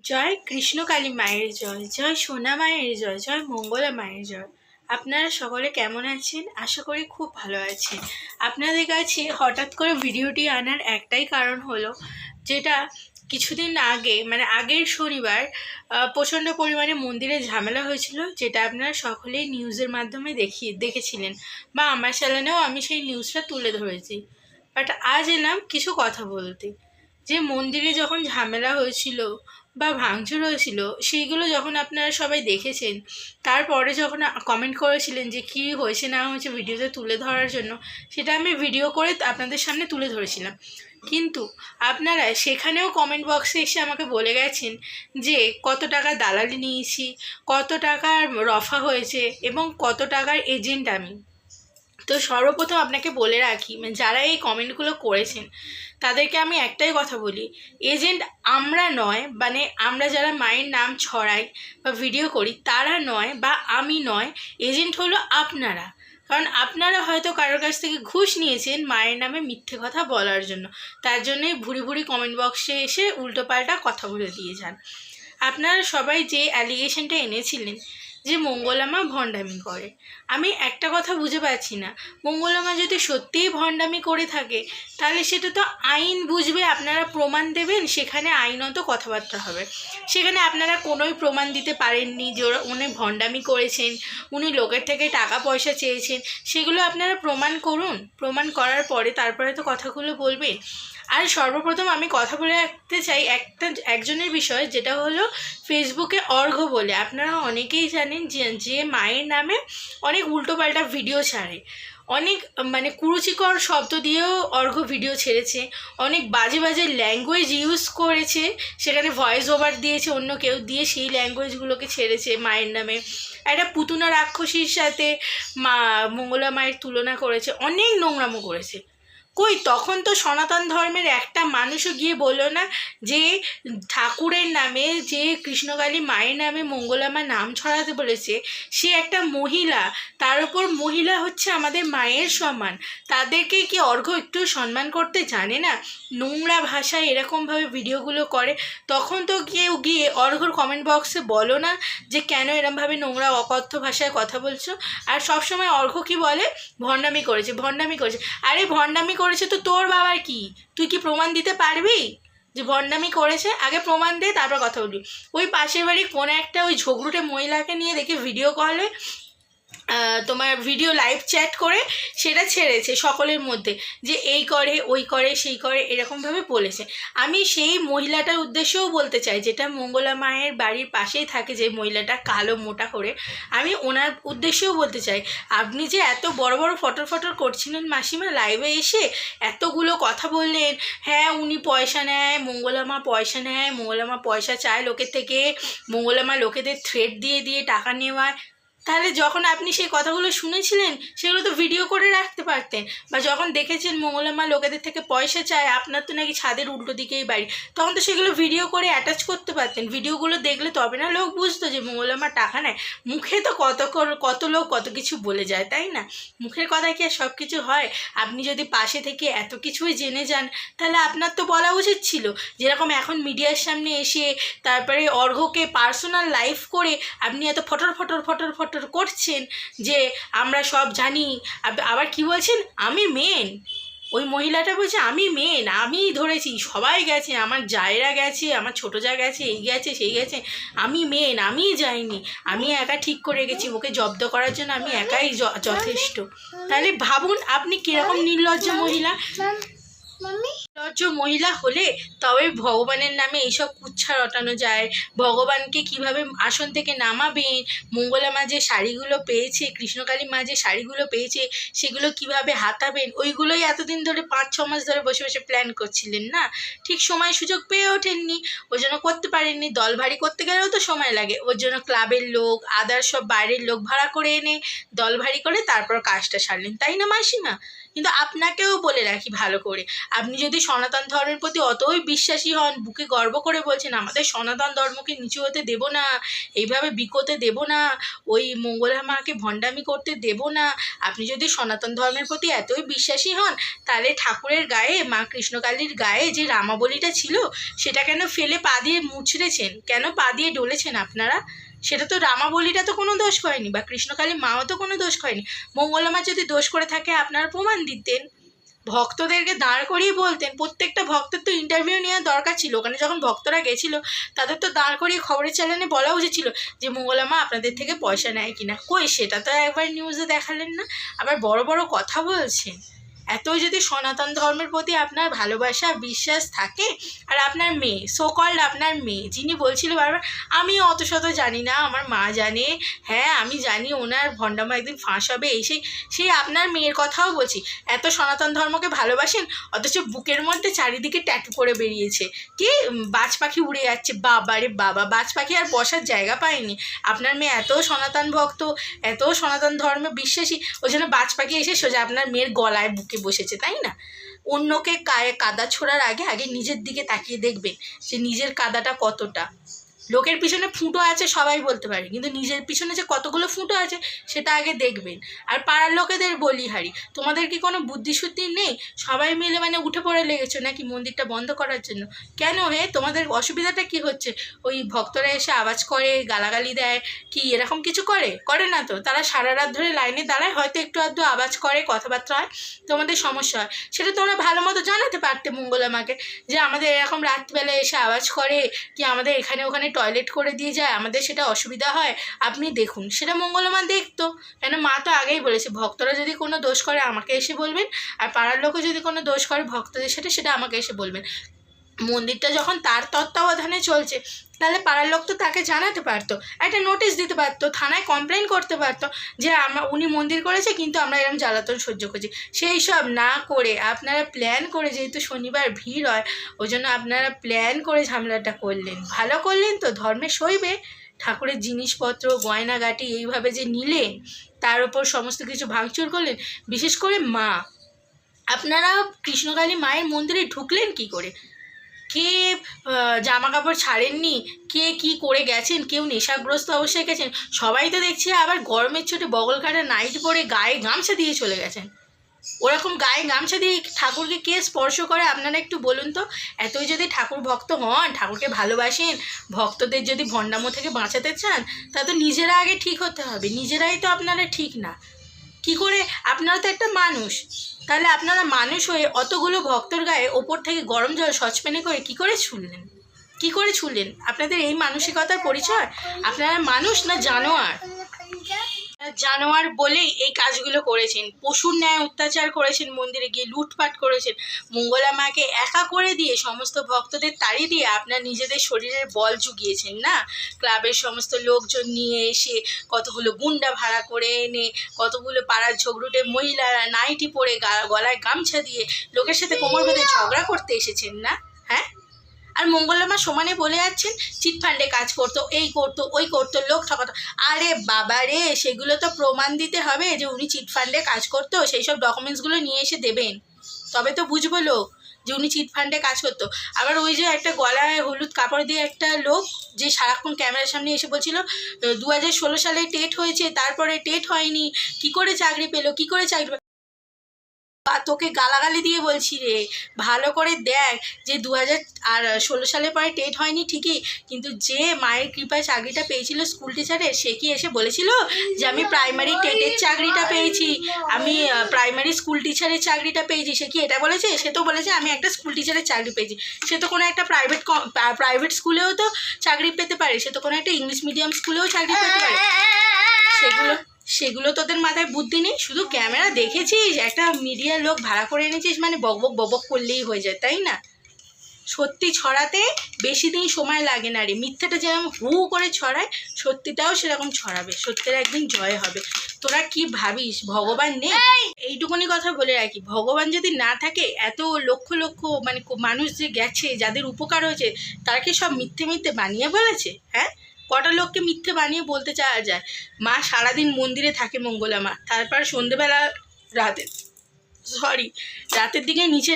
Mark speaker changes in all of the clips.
Speaker 1: জয় কৃষ্ণকালী মায়ের জয়, জয় সোনা মায়ের জয়, জয় মঙ্গলা মায়ের জয়। আপনারা সকলে কেমন আছেন? আশা করি খুব ভালো আছেন। আপনাদের কাছে হঠাৎ করে ভিডিওটি আনার একটাই কারণ হলো, যেটা কিছুদিন আগে মানে আগের শনিবার প্রচণ্ড পরিমাণে মন্দিরে ঝামেলা হয়েছিল, যেটা আপনারা সকলেই নিউজের মাধ্যমে দেখেছিলেন বা আমার চ্যানেলেও আমি সেই নিউজটা তুলে ধরেছি। বাট আজ এলাম কিছু কথা বলতে। যে মন্দিরে যখন ঝামেলা হয়েছিল বা ভাঙচুর হয়েছিল, সেইগুলো যখন আপনারা সবাই দেখেছেন, তারপরে যখন কমেন্ট করেছিলেন যে কী হয়েছে না হয়েছে ভিডিওতে তুলে ধরার জন্য, সেটা আমি ভিডিও করে আপনাদের সামনে তুলে ধরেছিলাম। কিন্তু আপনারা সেখানেও কমেন্ট বক্সে এসে আমাকে বলে গেছেন যে কত টাকা দালালি নিয়েছি, কত টাকার রফা হয়েছে এবং কত টাকার এজেন্ট আমি। তো সর্বপ্রথম আপনাকে বলে রাখি, যারা এই কমেন্টগুলো করেছেন তাদেরকে আমি একটাই কথা বলি, এজেন্ট আমরা নয়, মানে আমরা যারা মায়ের নাম ছড়াই বা ভিডিও করি তারা নয় বা আমি নয়, এজেন্ট হলো আপনারা। কারণ আপনারা হয়তো কারোর কাছ থেকে ঘুষ নিয়েছেন মায়ের নামে মিথ্যে কথা বলার জন্য, তার জন্যই ভুরি ভুরি কমেন্ট বক্সে এসে উল্টোপাল্টা কথা বলে দিয়ে যান। আপনারা সবাই যে অ্যালিগেশনটা এনেছিলেন যে মঙ্গলা মা ভণ্ডামি করে, আমি একটা কথা বুঝে পাচ্ছি না, মঙ্গলা মা যদি সত্যিই ভণ্ডামি করে থাকে তাহলে সেটা তো আইন বুঝবে, আপনারা প্রমাণ দেবেন, সেখানে আইনত কথাবার্তা হবে। সেখানে আপনারা কোনোই প্রমাণ দিতে পারেননি যে উনি ভণ্ডামি করেছেন, উনি লোকের থেকে টাকা পয়সা চেয়েছেন, সেগুলো আপনারা প্রমাণ করুন। প্রমাণ করার পরে তারপরে তো কথাগুলো বলবেন। আর সর্বপ্রথম আমি কথা বলে রাখতে চাই একজনের বিষয়, যেটা হলো ফেসবুকে অর্ঘ্য বলে। আপনারা অনেকেই জানেন যে মায়ের নামে অনেক উল্টোপাল্টা ভিডিও ছাড়ে, অনেক মানে কুরুচিকর শব্দ দিয়েও অর্ঘ্য ভিডিও ছেড়েছে, অনেক বাজে বাজে ল্যাঙ্গুয়েজ ইউজ করেছে, সেখানে ভয়েস ওভার দিয়েছে অন্য কেউ দিয়ে, সেই ল্যাঙ্গুয়েজগুলোকে ছেড়েছে মায়ের নামে। একটা পুতুনা রাক্ষসীর সাথে মঙ্গলা মায়ের তুলনা করেছে, অনেক নোংরামো করেছে। কই তখন তো সনাতন ধর্মের একটা মানুষও গিয়ে বললো না যে ঠাকুরের নামে, যে কৃষ্ণকালী মায়ের নামে মঙ্গলা মা নাম ছড়াতে বলেছে, সে একটা মহিলা, তার উপর মহিলা হচ্ছে আমাদের মায়ের সমান, তাদেরকে কি অর্ঘ্য একটু সম্মান করতে জানে না? নোংরা ভাষায় এরকমভাবে ভিডিওগুলো করে, তখন তো কেউ গিয়ে অর্ঘ্যর কমেন্ট বক্সে বলো না যে কেন এরমভাবে নোংরা অকথ্য ভাষায় কথা বলছো। আর সবসময় অর্ঘ্য কি বলে? ভণ্ডামি করেছে, ভণ্ডামি করেছে। আরে ভণ্ডামি করেছে তো তোর বাবার কি? তুই কি প্রমাণ দিতে পারবি যে ভণ্ডামি করেছে? আগে প্রমাণ দে, তারপর কথা বলবি। ওই পাশের বাড়ির কোনো একটা ওই ঝগড়ুটে মহিলাকে নিয়ে দেখি ভিডিও কলে তোমার ভিডিও লাইভ চ্যাট করে সেটা ছেড়েছে সকলের মধ্যে, যে এই করে ওই করে সেই করে এরকমভাবে বলেছে। আমি সেই মহিলাটার উদ্দেশ্যেও বলতে চাই, যেটা মঙ্গলা মায়ের বাড়ির পাশেই থাকে যে মহিলাটা কালো মোটা করে, আমি ওনার উদ্দেশ্যেও বলতে চাই, আপনি যে এত বড় বড় ফটর ফটর করছিলেন মাসিমা লাইভে এসে, এতগুলো কথা বললেন, হ্যাঁ উনি পয়সা নেয়, মঙ্গলা মা পয়সা নেয়, মঙ্গলা মা পয়সা চায় লোকের থেকে, মঙ্গলা মা লোকেদের থ্রেট দিয়ে দিয়ে টাকা নেওয়ায়, তাহলে যখন আপনি সেই কথাগুলো শুনেছিলেন সেগুলো তো ভিডিও করে রাখতে পারতেন। বা যখন দেখেছেন মঙ্গলা মা লোকেদের থেকে পয়সা চায়, আপনার তো নাকি ছাদের উল্টো দিকেই বাড়ি, তখন তো সেগুলো ভিডিও করে অ্যাটাচ করতে পারতেন। ভিডিওগুলো দেখলে তবে না লোক বুঝতো যে মঙ্গলা মা টাকা নেয়। মুখে তো কত লোক কত কিছু বলে যায়, তাই না? মুখের কথা কি আর সব কিছু হয়? আপনি যদি পাশে থেকে এত কিছুই জেনে যান, তাহলে আপনার তো বলা উচিত ছিল, যেরকম এখন মিডিয়ার সামনে এসে তারপরে অর্ঘ্যকে পার্সোনাল লাইভ করে আপনি এত ফটর ফটর ফটর ফটর করছেন যে আমরা সব জানি। আবার কি বলছেন? আমি মেন। ওই মহিলাটা বলছে আমি মেন, আমি ধরেছি, সবাই গেছে, আমার জায়েরা গেছে, আমার ছোটো যা গেছে, এই গেছে সেই গেছে, আমি মেন, আমিই যাইনি, আমি একা ঠিক করে গেছি, ওকে জব্দ করার জন্য আমি একাই যথেষ্ট। তাহলে ভাবুন আপনি কীরকম নির্লজ্জ মহিলা। নির্লজ্জ মহিলা হলে তবে ভগবানের নামে এইসব কুচ্ছা রটানো যায়, ভগবানকে কিভাবে আসন থেকে নামাবেন, মঙ্গলা মা যে শাড়িগুলো পেয়েছে, কৃষ্ণকালী মা যে শাড়িগুলো পেয়েছে সেগুলো কিভাবে হাতাবেন, ওইগুলোই এতদিন ধরে 5-6 মাস ধরে বসে বসে প্ল্যান করছিলেন না? ঠিক সময় সুযোগ পেয়ে ওঠেননি, ওই জন্য করতে পারেননি। দল ভারী করতে গেলেও তো সময় লাগে, ওর জন্য ক্লাবের লোক আদার্স সব বাইরের লোক ভাড়া করে এনে দল ভারী করে তারপর কাজটা সারলেন, তাই না মাসিমা? কিন্তু আপনাকেও বলে রাখি ভালো করে, আপনি যদি সনাতন ধর্মের প্রতি অতই বিশ্বাসী হন, বুকে গর্ব করে বলছেন আমাদের সনাতন ধর্মকে নিচু হতে দেব না, এইভাবে বিকোতে দেব না, ওই মঙ্গলা মাকে ভণ্ডামি করতে দেব না, আপনি যদি সনাতন ধর্মের প্রতি এতই বিশ্বাসী হন তাহলে ঠাকুরের গায়ে, মা কৃষ্ণকালীর গায়ে যে রামাবলীটা ছিল সেটা কেন ফেলে পা দিয়ে মুচড়েছেন, কেন পা দিয়ে ডলেছেন আপনারা? সেটা তো রামাবলীটা তো কোনো দোষ করেনি, বা কৃষ্ণকালী মাও তো কোনো দোষ করেনি। মঙ্গলা মা যদি দোষ করে থাকে আপনারা প্রমাণ দিতেন, ভক্তদেরকে দাঁড় করিয়ে বলতেন। প্রত্যেকটা ভক্তের তো ইন্টারভিউ নেওয়ার দরকার ছিল, ওখানে যখন ভক্তরা গেছিলো তাদের তো দাঁড় করিয়ে খবরের চ্যানেলে বলা উচিত ছিল যে মঙ্গলা মা আপনাদের থেকে পয়সা নেয় কিনা। কই, সেটা তো একবার নিউজে দেখালেন না, আবার বড় বড় কথা বলছেন। এতই যদি সনাতন ধর্মের প্রতি আপনার ভালোবাসা বিশ্বাস থাকে, আর আপনার মেয়ে, সো কল্ড আপনার মেয়ে যিনি বলছিল বারবার আমি অত শত জানি না, আমার মা জানে, হ্যাঁ আমি জানি ওনার ভণ্ডামা একদিন ফাঁস হবে, সেই আপনার মেয়ের কথাও বলছি। এত সনাতন ধর্মকে ভালোবাসেন অথচ বুকের মধ্যে চারিদিকে ট্যাটু করে বেরিয়েছে, কি বাজ পাখি উড়ে যাচ্ছে, বাবারে বাবা, বাজ পাখি আর বসার জায়গা পায়নি। আপনার মেয়ে এত সনাতন ভক্ত, এত সনাতন ধর্মে বিশ্বাসী, ওই জন্য বাজ পাখি এসে সোজা আপনার মেয়ের গলায় বুকে বসেছে, তাই না? অন্যকে গায়ে কাদা ছোড়ার আগে আগে নিজের দিকে তাকিয়ে দেখবেন যে নিজের কাদাটা কতটা। লোকের পিছনে ফুটো আছে সবাই বলতে পারে, কিন্তু নিজের পিছনে যে কতগুলো ফুটো আছে সেটা আগে দেখবেন। আর পাড়ার লোকেদের বলিহারি, তোমাদের কি কোনো বুদ্ধিশুদ্ধি নেই? সবাই মিলে মানে উঠে পড়ে লেগেছো নাকি মন্দিরটা বন্ধ করার জন্য? কেন হে, তোমাদের অসুবিধাটা কি হচ্ছে? ওই ভক্তরা এসে আওয়াজ করে, গালাগালি দেয়, কি এরকম কিছু করে না তো? তারা সারা রাত ধরে লাইনে দাঁড়ায়, হয়তো একটু আধটু আওয়াজ করে, কথাবার্তা হয়, তোমাদের সমস্যা হয়, সেটা তোমরা ভালো মতো জানাতে পারতে মঙ্গলা মাকে যে আমাদের এরকম রাত্রিবেলা এসে আওয়াজ করে, কি আমাদের এখানে ওখানে টয়লেট করে দিয়ে যায়, আমাদের সেটা অসুবিধা হয়, আপনি দেখুন। সেটা মঙ্গলা মা দেখতো, কেন মা তো আগেই বলেছে ভক্তরা যদি কোনো দোষ করে আমাকে এসে বলবেন, আর পাড়ার লোকও যদি কোনো দোষ করে ভক্তদের সাথে সেটা আমাকে এসে বলবেন। মন্দিরটা যখন তার তত্ত্বাবধানে চলছে তাহলে পাড়ার লোক তো তাকে জানাতে পারতো, একটা নোটিশ দিতে পারতো, থানায় কমপ্লেন করতে পারতো যে উনি মন্দির করেছে কিন্তু আমরা এরকম জ্বালাতন সহ্য করছি। সেই সব না করে আপনারা প্ল্যান করে, যেহেতু শনিবার ভিড় হয় ওই জন্য আপনারা প্ল্যান করে ঝামেলাটা করলেন। ভালো করলেন তো, ধর্মে সইবে। ঠাকুরের জিনিসপত্র গয়নাগাটি এইভাবে যে নিলেন, তার উপর সমস্ত কিছু ভাঙচুর করলেন, বিশেষ করে মা। আপনারা কৃষ্ণকালী মায়ের মন্দিরে ঢুকলেন কি করে? কে জামা কাপড় ছাড়েননি, কে কি করে গেছেন, কেউ নেশাগ্রস্ত অবস্থায় গেছেন, সবাই তো দেখছি আবার গরমের ছোটে বগল কাটা নাইট পরে গায়ে গামছা দিয়ে চলে গেছেন। ওরকম গায়ে গামছা দিয়ে ঠাকুরকে কে স্পর্শ করে আপনারা একটু বলুন তো? এতই যদি ঠাকুর ভক্ত হন, ঠাকুরকে ভালোবাসেন, ভক্তদের যদি ভণ্ডামো থেকে বাঁচাতে চান, তা তো নিজেরা আগে ঠিক হতে হবে। নিজেরাই তো আপনারা ঠিক না, কি করে? আপনারা তো একটা মানুষ, তাহলে আপনারা মানুষ হয়ে অতগুলো ভক্তর গায়ে ওপর থেকে গরম জল সচপেনে করে কি করে ছুঁড়লেন? কি করে ছুঁড়লেন? আপনাদের এই মানসিকতার পরিচয়? আপনারা মানুষ না জানোয়ার? জানোয়ার বলেই এই কাজগুলো করেছেন, পশুর ন্যায় অত্যাচার করেছেন, মন্দিরে গিয়ে লুটপাট করেছেন, মঙ্গলা মাকে একা করে দিয়ে সমস্ত ভক্তদের তাড়িয়ে দিয়ে আপনার নিজেদের শরীরের বল জুগিয়েছেন না? ক্লাবের সমস্ত লোকজন নিয়ে এসে, কতগুলো গুন্ডা ভাড়া করে এনে, কতগুলো পাড়ার ঝগড়ুটে মহিলারা নাইটি পরে গলায় গামছা দিয়ে লোকের সাথে কোমর বেঁধে ঝগড়া করতে এসেছেন না? হ্যাঁ, আর মঙ্গলা মা সমানে বলে যাচ্ছেন চিটফান্ডে কাজ করতো, এই করতো, ওই করতো, লোক ঠকাতো। আরে বাবা রে, সেগুলো তো প্রমাণ দিতে হবে যে উনি চিটফান্ডে কাজ করতো, সেই সব ডকুমেন্টসগুলো নিয়ে এসে দেবেন, তবে তো বুঝবো লোক যে উনি চিটফান্ডে কাজ করতো। আবার ওই যে একটা গলায় হলুদ কাপড় দিয়ে একটা লোক যে সারাক্ষণ ক্যামেরার সামনে এসে বলছিল 2016 সালে টেট হয়েছে, তারপরে টেট হয়নি, কি করে চাকরি পেলো, কি করে চাকরি। তোকে গালাগালি দিয়ে বলছি রে, ভালো করে দেখ যে 2016 সালে পরে টেট হয়নি ঠিকই, কিন্তু যে মায়ের কৃপায় চাকরিটা পেয়েছিল স্কুল টিচারের, সে কি এসে বলেছিল যে আমি প্রাইমারি টেটের চাকরিটা পেয়েছি, আমি প্রাইমারি স্কুল টিচারের চাকরিটা পেয়েছি? সে কি এটা বলেছে? সে তো বলেছে আমি একটা স্কুল টিচারের চাকরি পেয়েছি। সে তো কোনো একটা প্রাইভেট স্কুলেও তো চাকরি পেতে পারে, সে তো কোনো একটা ইংলিশ মিডিয়াম স্কুলেও চাকরি পেতে পারে। সেগুলো তোদের মাথায় বুদ্ধি নেই, শুধু ক্যামেরা দেখেছিস, একটা মিডিয়ার লোক ভাড়া করে এনেছিস, মানে বকবক বকবক করলেই হয়ে যায়, তাই না? সত্যি ছড়াতে বেশি দিন সময় লাগে না রে, মিথ্যাটা যেরকম হু করে ছড়ায় সত্যিটাও সেরকম ছড়াবে, সত্যের একদিন জয় হবে। তোরা কি ভাবিস ভগবান নেই? এইটুকুনি কথা বলে রাখি, ভগবান যদি না থাকে, এত লক্ষ লক্ষ মানে মানুষ যে গেছে, যাদের উপকার হয়েছে, তারা কি সব মিথ্যে বানিয়ে বলেছে? হ্যাঁ, কটা লোককে মিথ্যে বানিয়ে বলতে চাওয়া যায়? মা সারাদিন মন্দিরে থাকে মঙ্গলা মা, তারপর সন্ধেবেলা রাতে সরি রাতের দিকে নিচে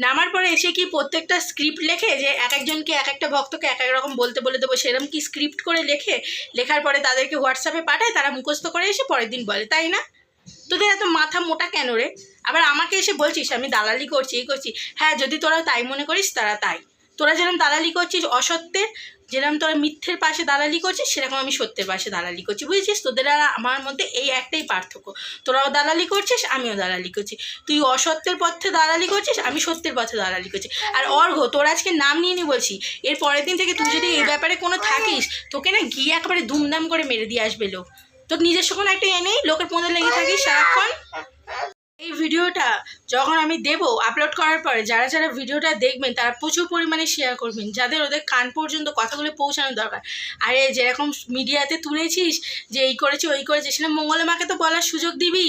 Speaker 1: নামার পরে এসে কি প্রত্যেকটা স্ক্রিপ্ট লেখে যে এক একজনকে এক একটা ভক্তকে এক এক রকম বলতে বলে দেবো, সেরকম কি স্ক্রিপ্ট করে লেখার পরে তাদেরকে হোয়াটসঅ্যাপে পাঠায়, তারা মুখস্থ করে এসে পরের দিন বলে, তাই না? তোদের এত মাথা মোটা কেন রে? আবার আমাকে এসে বলছিস আমি দালালি করছি এই করছি। হ্যাঁ, যদি তোরা তাই মনে করিস তারা তাই। তোরা যেরকম দালালি করছিস অসত্যের, যেরকম তোরা মিথ্যের পাশে দালালি করছিস, সেরকম আমি সত্যের পাশে দালালি করছি, বুঝেছিস? তোদের আর আমার মধ্যে এই একটাই পার্থক্য, তোরাও দালালি করছিস আমিও দালালি করছি। তুই অসত্যের পথে দালালি করছিস, আমি সত্যের পথে দালালি করছি। আর অর্ঘ, তোর আজকে নাম নিয়ে নি বলছি, এর পরের দিন থেকে তুই যদি এই ব্যাপারে কোনো থাকিস, তোকে না গিয়ে একেবারে দুমদাম করে মেরে দিয়ে আসবে লোক। তোর নিজস্ব কোনো একটা এনেই লোকের মধ্যে লেগে থাকিস সারাক্ষণ। এই ভিডিওটা যখন আমি দেবো আপলোড করার পরে যারা যারা ভিডিওটা দেখবেন তারা প্রচুর পরিমাণে শেয়ার করবেন, যাদের ওদের কান পর্যন্ত কথাগুলো পৌঁছানো দরকার। আরে যেরকম মিডিয়াতে তুলেছিস যে এই করেছি ওই করেছি, সেটা মঙ্গলা মাকে তো বলার সুযোগ দিবি,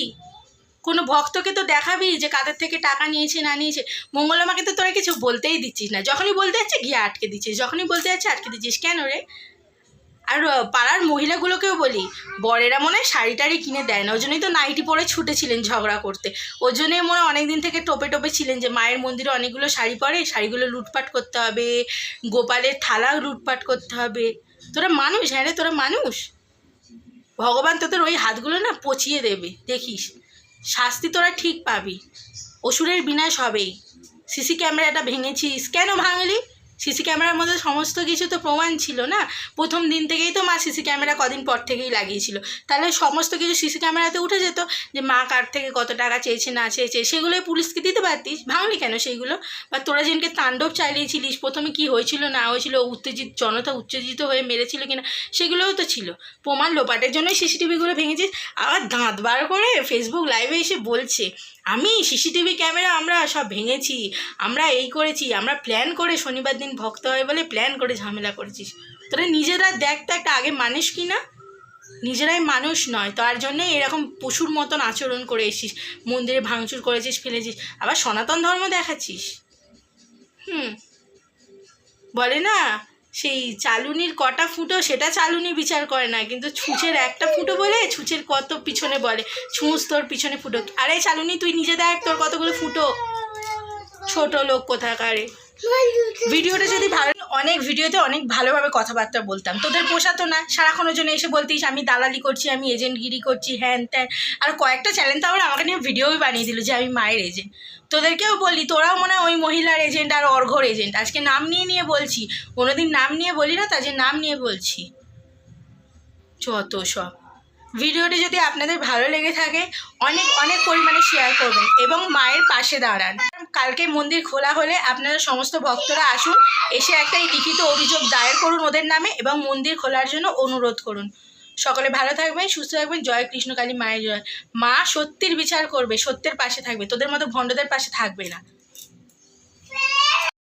Speaker 1: কোনো ভক্তকে তো দেখাবি যে কাদের থেকে টাকা নিয়েছে না নিয়েছে। মঙ্গলা মাকে তো তোরা কিছু বলতেই দিচ্ছিস না, যখনই বলতে যাচ্ছে গিয়ে আটকে দিচ্ছিস, যখনই বলতে যাচ্ছে আটকে দিচ্ছিস, কেন রে? আর পাড়ার মহিলাগুলোকেও বলি, বরেরা মনে হয় শাড়ি টাড়ি কিনে দেয় না, ওই জন্যই তো নাইটি পরে ছুটেছিলেন ঝগড়া করতে, ওই জন্যই মনে হয় অনেক দিন থেকে টোপে টোপে ছিলেন যে মায়ের মন্দিরে অনেকগুলো শাড়ি পরে, শাড়িগুলো লুটপাট করতে হবে, গোপালের থালাও লুটপাট করতে হবে। তোরা মানুষ? হ্যাঁ রে, তোরা মানুষ? ভগবান তোদের ওই হাতগুলো না পচিয়ে দেবে, দেখিস শাস্তি তোরা ঠিক পাবি, অসুরের বিনাশ হবেই। সিসি ক্যামেরাটা ভেঙেছিস, কেন ভাঙলি? সিসি ক্যামেরার মধ্যে সমস্ত কিছু তো প্রমাণ ছিল না, প্রথম দিন থেকেই তো মা সিসি ক্যামেরা কদিন পর থেকেই লাগিয়েছিল, তাহলে সমস্ত কিছু সিসি ক্যামেরাতে উঠে যেত যে মা কার থেকে কত টাকা চেয়েছে না চেয়েছে, সেগুলোই পুলিশকে দিতে পারতিস, ভাঙলি কেন সেইগুলো? বা তোরা যেনকে তাণ্ডব চালিয়েছিলিস, প্রথমে কি হয়েছিল না হয়েছিল, জনতা উত্তেজিত হয়ে মেরেছিল কিনা, সেগুলোও তো ছিল প্রমাণ। লোপাটের জন্যই সিসিটিভিগুলো ভেঙেছিস। আবার দাঁত বার করে ফেসবুক লাইভে এসে বলছে আমি সিসিটিভি ক্যামেরা আমরা সব ভেঙেছি, আমরা এই করেছি, আমরা প্ল্যান করে শনিবার দিন ভক্ত হয় বলে প্ল্যান করে ঝামেলা করেছিস। তোরা নিজেরা দেখ তো একটা আগে মানুষ কি না? নিজেরাই মানুষ নয়, তার জন্যে এরকম পশুর মতন আচরণ করে এসিস, মন্দিরে ভাঙচুর করেছিস, ফেলেছিস, আবার সনাতন ধর্ম দেখাচ্ছিস। বলে না সেই চালুনির কটা ফুটো সেটা চালুনি বিচার করে না, কিন্তু ছুঁচের একটা ফুটো বলে ছুঁচের কত পিছনে বলে ছুঁচ তোর পিছনে ফুটো। আরে চালুনি তুই নিজে দেখ তোর কতগুলো ফুটো, ছোট লোক কোথাকারে। ভিডিওটা যদি ভালো, অনেক ভিডিওতে অনেক ভালোভাবে কথাবার্তা বলতাম, তোদের পোষাতো না, সারাক্ষণের জন্য এসে বলতিস আমি দালালি করছি, আমি এজেন্টগিরি করছি, হ্যান ত্যান। আর কয়েকটা চ্যানেল তো আবার আমাকে নিয়ে ভিডিওই বানিয়ে দিল যে আমি মায়ের এজেন্ট। তোদেরকেও বলি তোরাও মনে হয় ওই মহিলার এজেন্ট আর অর্ঘর এজেন্ট। আজকে নাম নিয়ে নিয়ে বলছি, কোনোদিন নাম নিয়ে বলি না, তার যে নাম নিয়ে বলছি। যত সব। ভিডিওটি যদি আপনাদের ভালো লেগে থাকে অনেক অনেক পরিমাণে শেয়ার করবেন এবং মায়ের পাশে দাঁড়ান। কালকে মন্দির খোলা হলে আপনারা সমস্ত ভক্তরা আসুন, এসে একটাই লিখিত অভিযোগ দায়ের করুন ওদের নামে এবং মন্দির খোলার জন্য অনুরোধ করুন। সকলে ভালো থাকবেন, সুস্থ থাকবেন। জয় কৃষ্ণকালী মায়ের জয়। মা সত্যের বিচার করবে, সত্যের পাশে থাকবে, তোদের মতো ভণ্ডদের পাশে থাকবে না।